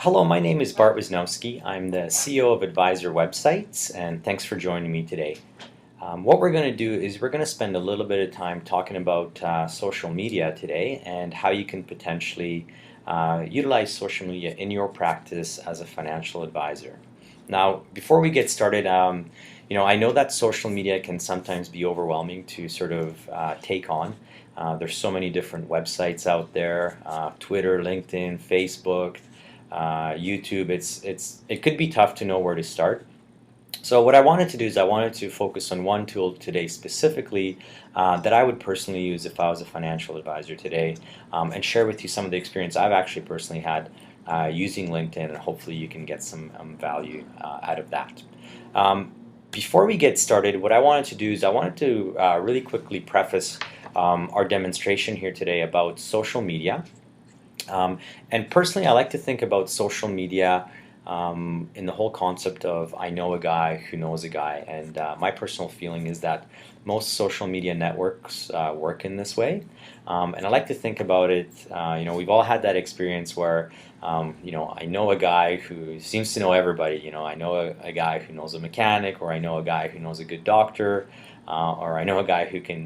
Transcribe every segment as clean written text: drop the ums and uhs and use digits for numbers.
Hello, my name is Bart Wisnowski. I'm the CEO of Advisor Websites, and thanks for joining me today. What we're going to do is we're going to spend a little bit of time talking about social media today and how you can potentially utilize social media in your practice as a financial advisor. Now, before we get started, I know that social media can sometimes be overwhelming to sort of take on. There's so many different websites out there, Twitter, LinkedIn, Facebook, YouTube. It could be tough to know where to start. So what I wanted to do is I wanted to focus on one tool today specifically that I would personally use if I was a financial advisor today, and share with you some of the experience I've actually personally had using LinkedIn, and hopefully you can get some value out of that. Before we get started, what I wanted to do is I wanted to really quickly preface our demonstration here today about social media. And personally, I like to think about social media in the whole concept of I know a guy who knows a guy. And my personal feeling is that most social media networks work in this way. And I like to think about it, we've all had that experience where, I know a guy who seems to know everybody. I know a guy who knows a mechanic, or I know a guy who knows a good doctor, or I know a guy who can,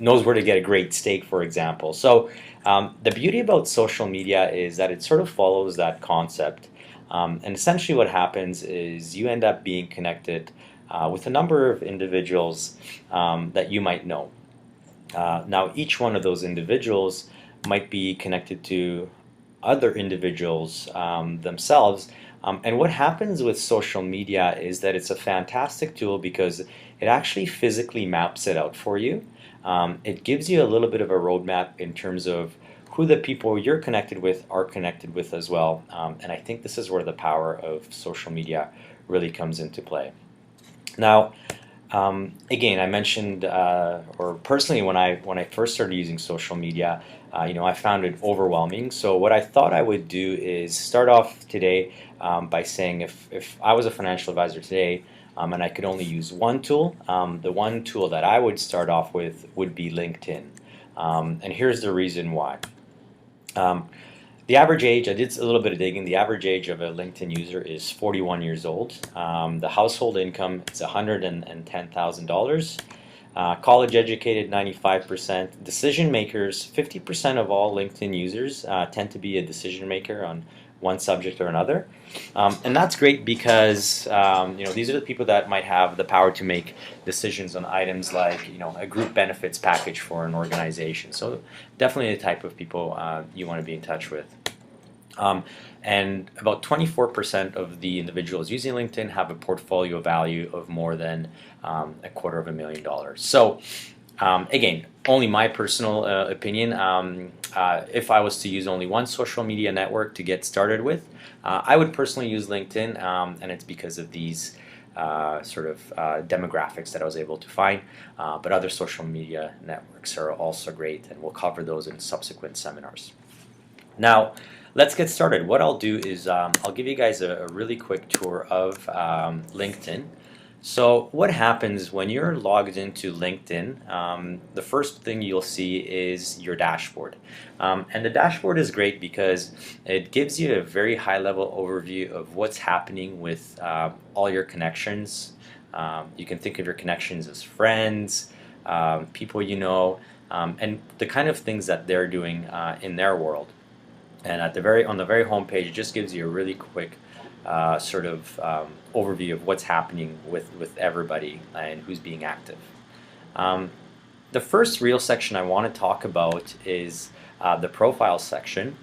knows where to get a great steak, for example. So the beauty about social media is that it sort of follows that concept. And essentially what happens is you end up being connected with a number of individuals that you might know. Now, each one of those individuals might be connected to other individuals themselves. And what happens with social media is that it's a fantastic tool because it actually physically maps it out for you. It gives you a little bit of a roadmap in terms of who the people you're connected with are connected with as well. And I think this is where the power of social media really comes into play. Now, again, I mentioned, or personally, when I first started using social media, I found it overwhelming. So what I thought I would do is start off today by saying if I was a financial advisor today, and I could only use one tool, the one tool that I would start off with would be LinkedIn. And here's the reason why. The average age, I did a little bit of digging, the average age of a LinkedIn user is 41 years old. The household income is $110,000. College educated, 95%. Decision makers, 50% of all LinkedIn users tend to be a decision maker on one subject or another. And that's great because these are the people that might have the power to make decisions on items like a group benefits package for an organization. So definitely the type of people you want to be in touch with. And about 24% of the individuals using LinkedIn have a portfolio value of more than $250,000. So again, only my personal opinion. If I was to use only one social media network to get started with, I would personally use LinkedIn, and it's because of these demographics that I was able to find. But other social media networks are also great, and we'll cover those in subsequent seminars. Now, let's get started. What I'll do is I'll give you guys a really quick tour of LinkedIn. So what happens when you're logged into LinkedIn, the first thing you'll see is your dashboard. And the dashboard is great because it gives you a very high-level overview of what's happening with all your connections. You can think of your connections as friends, people you know, and the kind of things that they're doing in their world. And on the very home page, it just gives you a really quick overview of what's happening with everybody and who's being active. The first real section I want to talk about is the profile section.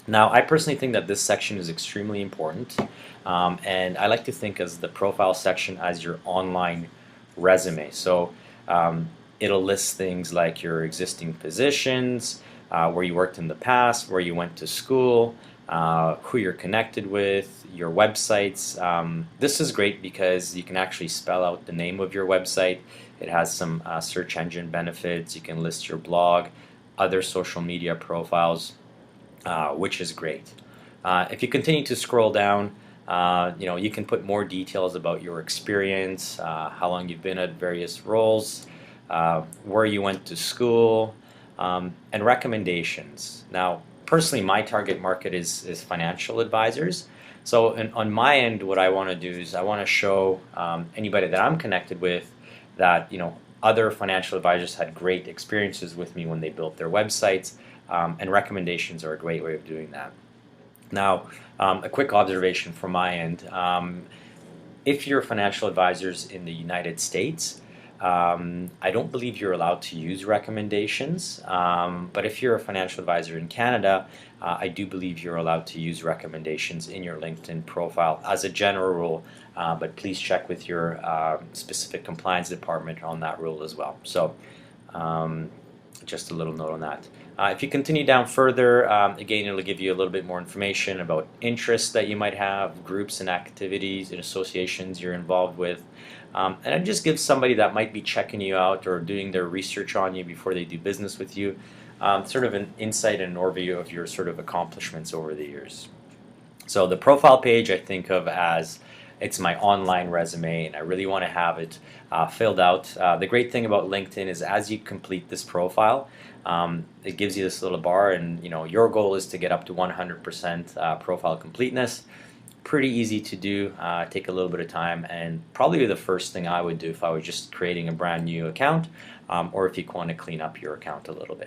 Now, I personally think that this section is extremely important, and I like to think of the profile section as your online resume. So it'll list things like your existing positions, where you worked in the past, where you went to school, who you're connected with, your websites. This is great because you can actually spell out the name of your website. It has some search engine benefits. You can list your blog, other social media profiles, which is great. If you continue to scroll down, you can put more details about your experience, how long you've been at various roles, where you went to school, and recommendations. Now, personally, my target market is financial advisors. So on my end, what I want to do is I want to show anybody that I'm connected with that other financial advisors had great experiences with me when they built their websites, and recommendations are a great way of doing that. Now, a quick observation from my end. If you're financial advisors in the United States, I don't believe you're allowed to use recommendations, but if you're a financial advisor in Canada, I do believe you're allowed to use recommendations in your LinkedIn profile as a general rule, but please check with your specific compliance department on that rule as well. So just a little note on that. If you continue down further, again, it'll give you a little bit more information about interests that you might have, groups and activities and associations you're involved with. And it just gives somebody that might be checking you out or doing their research on you before they do business with you, sort of an insight and an overview of your sort of accomplishments over the years. So the profile page I think of as it's my online resume, and I really want to have it filled out. The great thing about LinkedIn is as you complete this profile, it gives you this little bar, and your goal is to get up to 100% profile completeness. Pretty easy to do, take a little bit of time, and probably the first thing I would do if I was just creating a brand new account, or if you want to clean up your account a little bit.